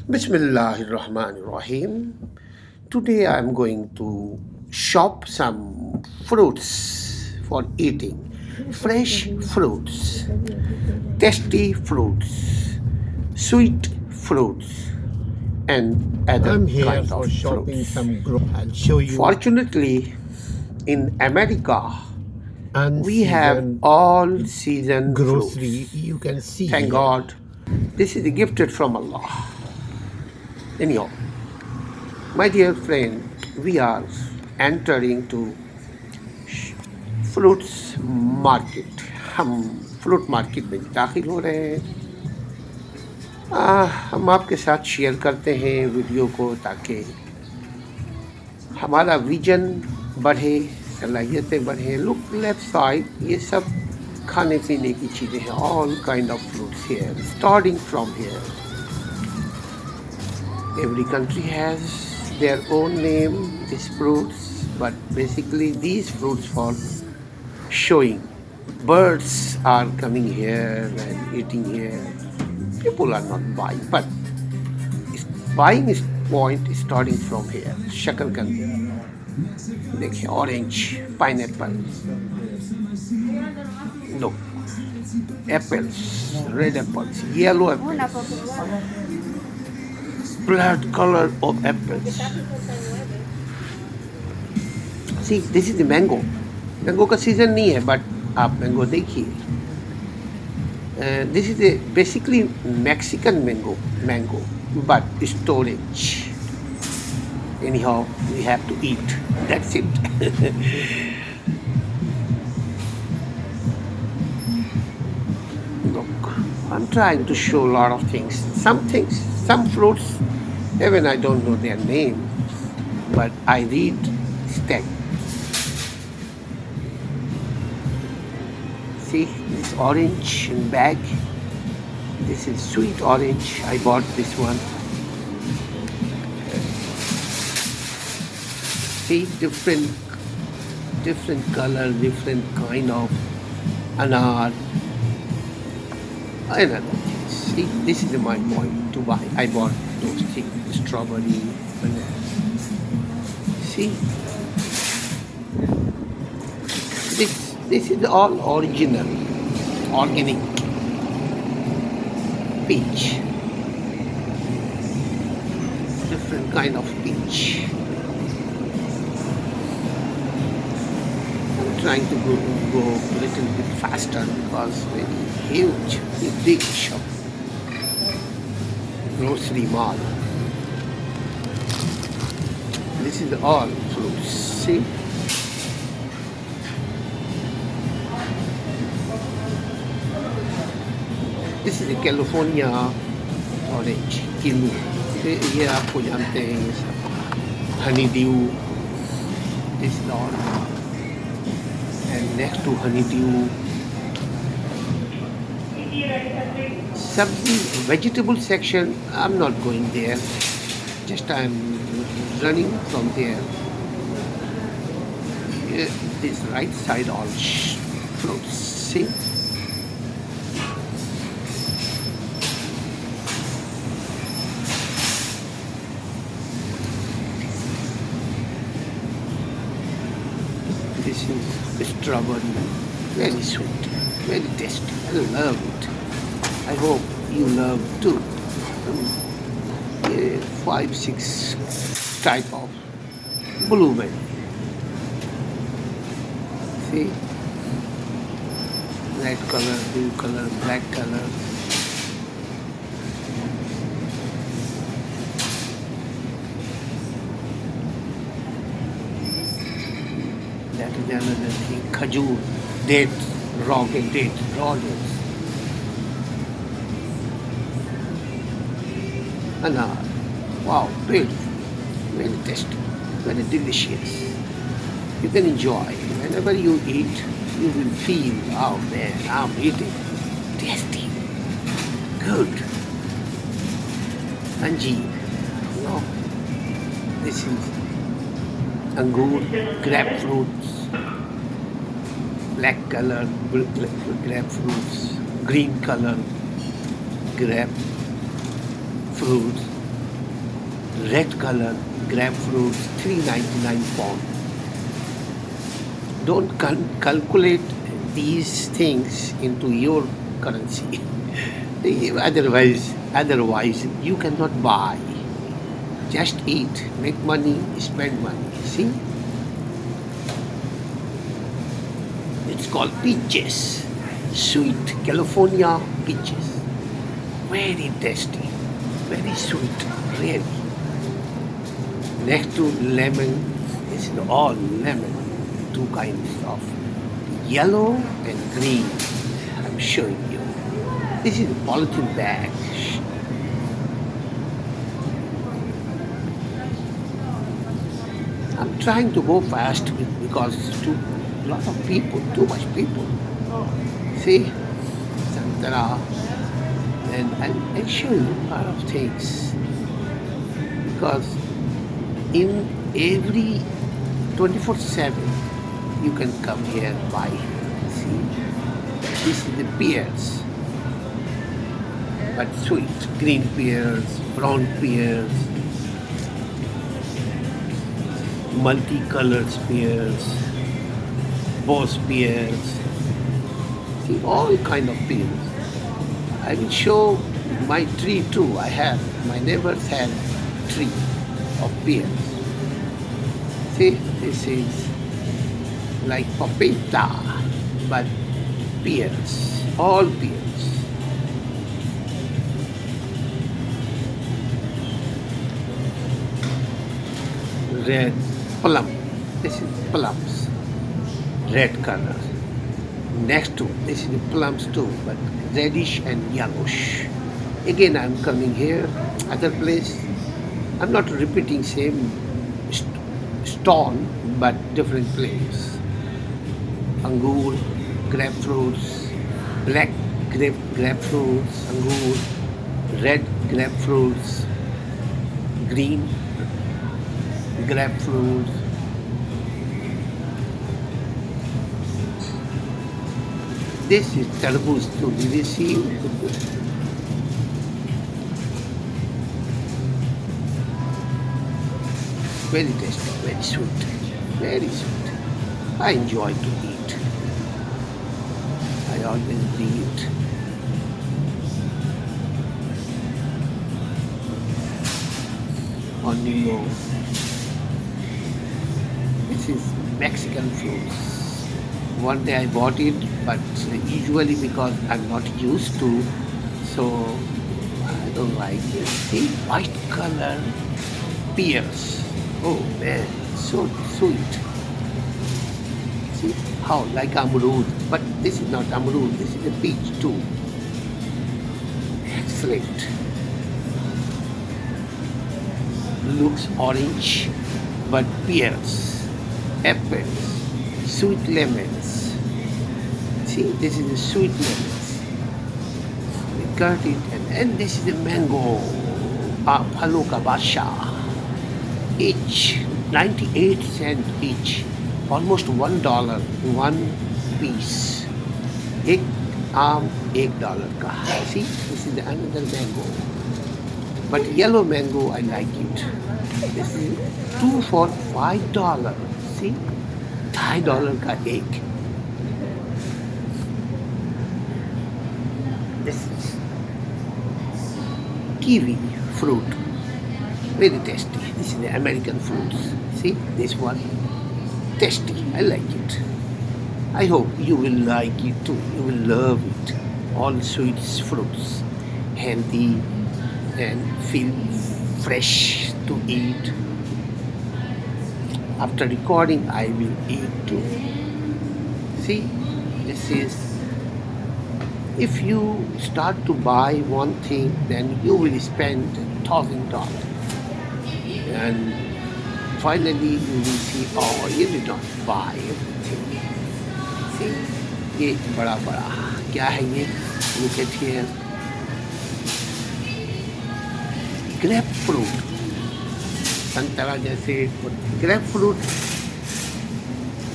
Bismillahirrahmanirrahim. Today I'm going to shop some fruits for eating. Fresh fruits, tasty fruits, sweet fruits, and other I'm here kind of for shopping fruits. some I'll show you Fortunately, in America, we have unseasoned all season grocery. fruits. You can see Thank here. God. This is gifted from Allah. Anyhow, my dear friend, we are entering to fruits market हम fruit market में दाखिल हो रहे हैं हम आपके साथ share करते हैं वीडियो को ताकि हमारा विजन बढ़े सलाहियतें बढ़े लुक लेफ्ट साइड ये सब खाने पीने की चीज़ें हैं all kind of fruits here starting from here every country has their own name these fruits but basically these fruits for showing birds are coming here and eating here people are not buying but buying is point is starting from here शकरकंद देखिए orange pineapple look apples red apples yellow apples blood color of apples see this is the mango का season नहीं है but आप mango देखिए this is a basically Mexican mango but storage anyhow we have to eat that's it look I'm trying to show a lot of things some fruits even I don't know their name but I read stack. See this orange in bag this is sweet orange I bought this one see different color different kind of anar and other things see this is my point to buy I bought those things strawberry banana see this is all original, organic peach. Different kind of peach. I'm trying to go a little bit faster because very huge, big shop. Grocery mall. This is all fruits. See? This is the California orange, Killu ये आपको जानते हैं ये सब honeydew this is all and next to honeydew sabzi vegetable section I'm not going there just I'm running from there this right side all fruits see this is strawberry very sweet very tasty I love it I hope you love too 5-6 type of blueberry see red color blue color black color that is another thing khajur dates raw dates anar wow beautiful very tasty very delicious you can enjoy whenever you eat you will feel oh man I'm eating tasty good anjeer no this is angur grapefruits black color grapefruits green color grapefruits red color grapefruits, 3.99 pound. Don't calculate these things into your currency. Otherwise, you cannot buy. Just eat, make money, spend money. See? It's called peaches. Sweet California peaches. Very tasty. Very sweet. Really. Next to lemon, this is all lemon. Two kinds of yellow and green. I'm showing you. This is a polythene bag. I'm trying to go fast because it's too lot of people, too much people. See, Santara, and I'll show you a lot of things because in every 24/7 you can come here and buy. See, this is the pears, but sweet, green pears, brown pears, multicolored pears, boss pears. See, all kind of pears. I will show my tree too. My neighbors have tree of pears. See, this is like papaya, but pears, all pears. Red plum, this is plums, red color. Next to this is the plums too, but reddish and yellowish. Again, I'm coming here, other place. I'm not repeating same stall, but different place. Angur, grapefruits, black grapefruits, angur, red grapefruits, green grapefruits. This is tarboos too. Did you see? Very tasty, very sweet, very sweet. I enjoy to eat. I always bring it. Onimo. This is Mexican fruits. One day I bought it, but usually because I'm not used to, so I don't like it. See, white color pears. Oh man, so sweet. See how like amrud, but this is not amrud. This is a peach too. Excellent. Looks orange, but pears, apples, sweet lemons. See, this is the sweet lemons. We cut it, and this is the mango, Phalo ka Badshah. Each 98 cents each, almost $1, one piece. एक आम $1 का. See, this is another mango. But yellow mango, I like it. This is 2 for $5. See, $5 का एक. This is kiwi fruit, very tasty. This is the American fruits. See, this one, tasty. I like it. I hope you will like it too. You will love it. All sweets fruits, healthy and feel fresh to eat. After recording, I will eat too. See, this is, if you start to buy one thing, then you will spend $1,000. And finally, you will see, oh, you did not buy everything. See, ये बड़ा क्या है ये? Look at here. Grapefruit. संतरा जैसे grapefruit,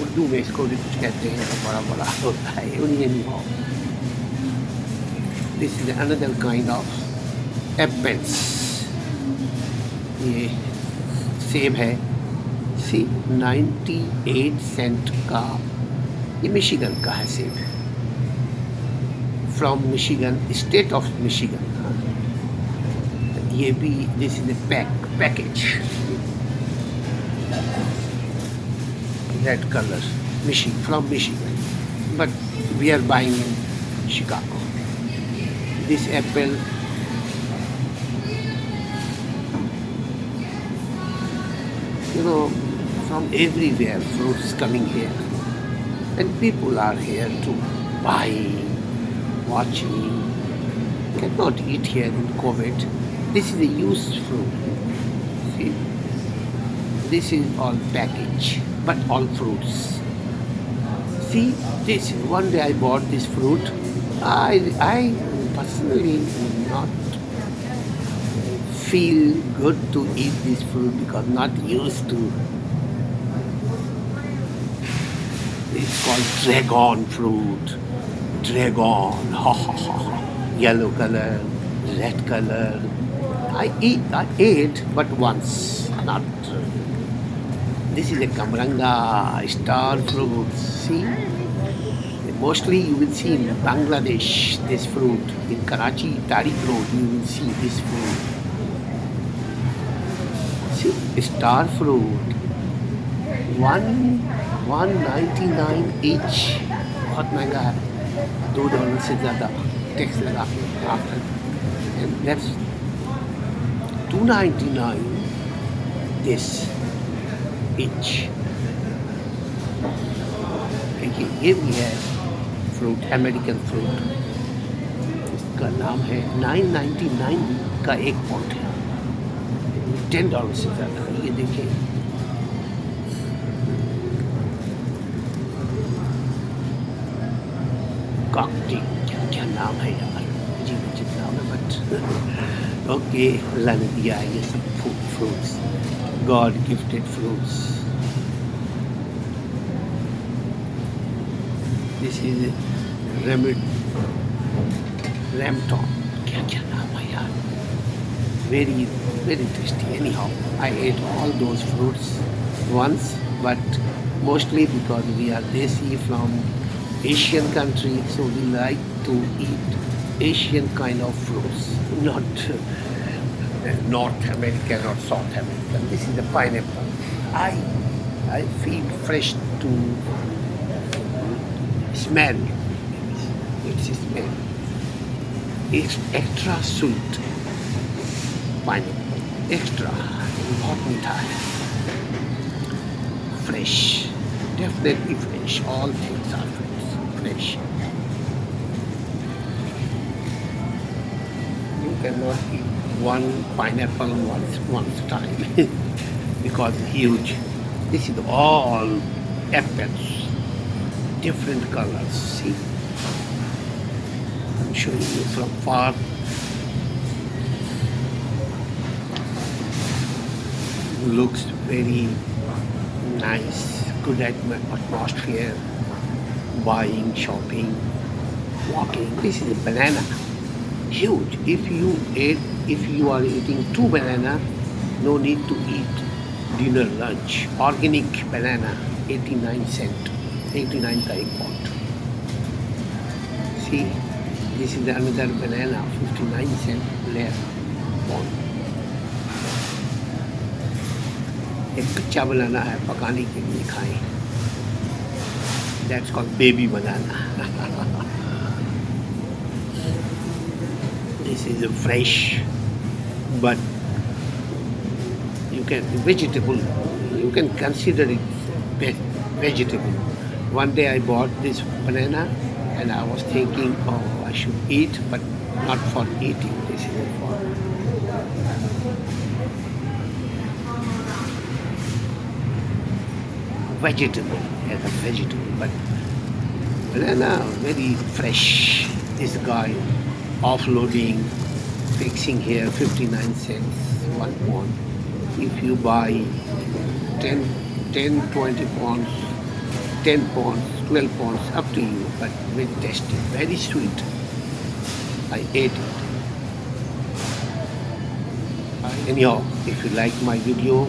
Urdu में इसको भी कुछ कहते हैं, बड़ा होता है, onion हो. This is another kind of apples. ये सेब है, सी 98 सेंट का। ये मिशिगन का है सेब, from Michigan, state of Michigan. ये भी this is A package, red colour, from Michigan, but we are buying in Chicago. This apple, from everywhere, fruits coming here, and people are here to buy, watching. Cannot eat here in COVID. This is a used fruit. See, this is all package, but all fruits. See, this one day I bought this fruit. I personally not feel good to eat this fruit because not used to. It's called dragon fruit. Dragon, ha ha ha. Yellow color, red color. I ate, but once, not. This is a Kamranga star fruit. See, mostly you will see in Bangladesh this fruit. In Karachi, Tariq Road, you will see this fruit. See, star fruit. 199 each. बहुत महंगा है, $2 से ज़्यादा tax लगा के। And that's $2.99 this each. ये भी है फ्रूट, अमेरिकन फ्रूट। इसका नाम है 999 का एक पॉट है, $10 से ज़्यादा। ये देखिए, कॉकटेल, क्या नाम है यार, अजीब नाम है, बट ओके, अल्लाह ने दिया है ये सब fruits, god gifted fruits. This is rambutan, क्या नाम है यार, very tasty. Anyhow, I ate all those fruits once, but mostly because we are desi from Asian country, so we like to eat Asian kind of fruits, not North American or South American. This is a pineapple. I feel fresh to smell. It's smell. It's extra sweet. Pineapple, extra, बहुत मीठा है, fresh, definitely fresh. All things are fresh. You cannot eat one pineapple one time because it's huge. This is all apples, different colors. See, I'm showing you from far. Looks very nice, good atmosphere, buying, shopping, walking. This is a banana, huge. If you are eating 2 banana, no need to eat dinner, lunch. Organic banana, 89 cent, 89 ka ek pot. See, this is another banana, 59 cent left pot. एक कच्चा बनाना है, पकाने के लिए खाएं। That's called baby banana. This is a fresh, but you can vegetable. You can consider it vegetable. One day I bought this banana, and I was thinking, oh, I should eat, but not for eating. This is for vegetable, as a vegetable, but banana very fresh. This guy offloading, fixing here, 59 cents, 1 pound. If you buy 10, 20 pounds, 10 pounds, 12 pounds, up to you, but very tasty, very sweet. I ate it. Anyhow, If you like my video,